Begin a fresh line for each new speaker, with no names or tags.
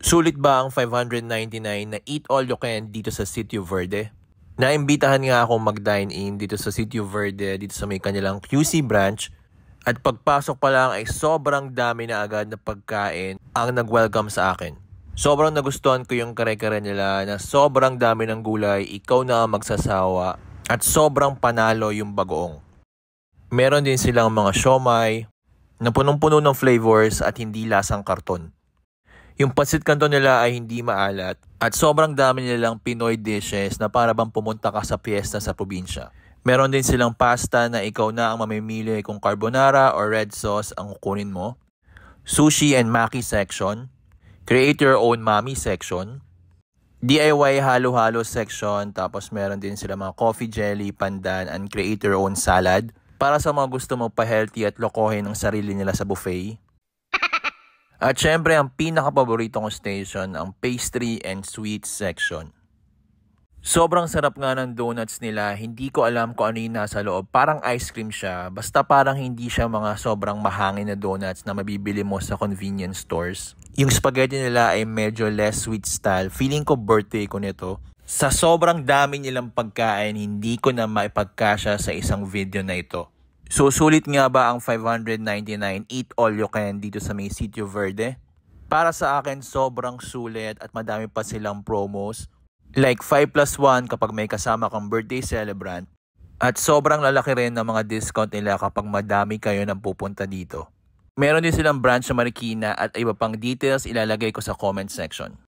Sulit ba ang 599 na eat all you can dito sa Sitio Verde? Naimbitahan nga akong mag-dine-in dito sa Sitio Verde, dito sa may kanilang QC branch. At pagpasok pa lang ay sobrang dami na agad na pagkain ang nag-welcome sa akin. Sobrang nagustuhan ko yung kare-kare nila na sobrang dami ng gulay, ikaw na ang magsasawa, at sobrang panalo yung bagoong. Meron din silang mga siomai na punong-puno ng flavors at hindi lasang karton. Yung pancit canton nila ay hindi maalat at sobrang dami nilang Pinoy dishes na para bang pumunta ka sa piyesta sa probinsya. Meron din silang pasta na ikaw na ang mamimili kung carbonara or red sauce ang kukunin mo. Sushi and maki section. Create your own mami section. DIY halo-halo section. Tapos meron din sila mga coffee jelly, pandan, and create your own salad. Para sa mga gusto mo pa-healthy at lokohin ang sarili nila sa buffet. At syempre, ang pinaka-paborito kong station, ang pastry and sweets section. Sobrang sarap nga ng donuts nila, hindi ko alam kung ano yung nasa loob. Parang ice cream siya, basta parang hindi siya mga sobrang mahangin na donuts na mabibili mo sa convenience stores. Yung spaghetti nila ay medyo less sweet style, feeling ko birthday ko nito. Sa sobrang dami nilang pagkain, hindi ko na maipagkasya sa isang video na ito. So, sulit nga ba ang 599 eat all you can dito sa may Sitio Verde? Para sa akin, sobrang sulit at madami pa silang promos. Like 5+1 kapag may kasama kang birthday celebrant. At sobrang lalaki rin ng mga discount nila kapag madami kayo nang pupunta dito. Meron din silang branch sa Marikina at iba pang details ilalagay ko sa comment section.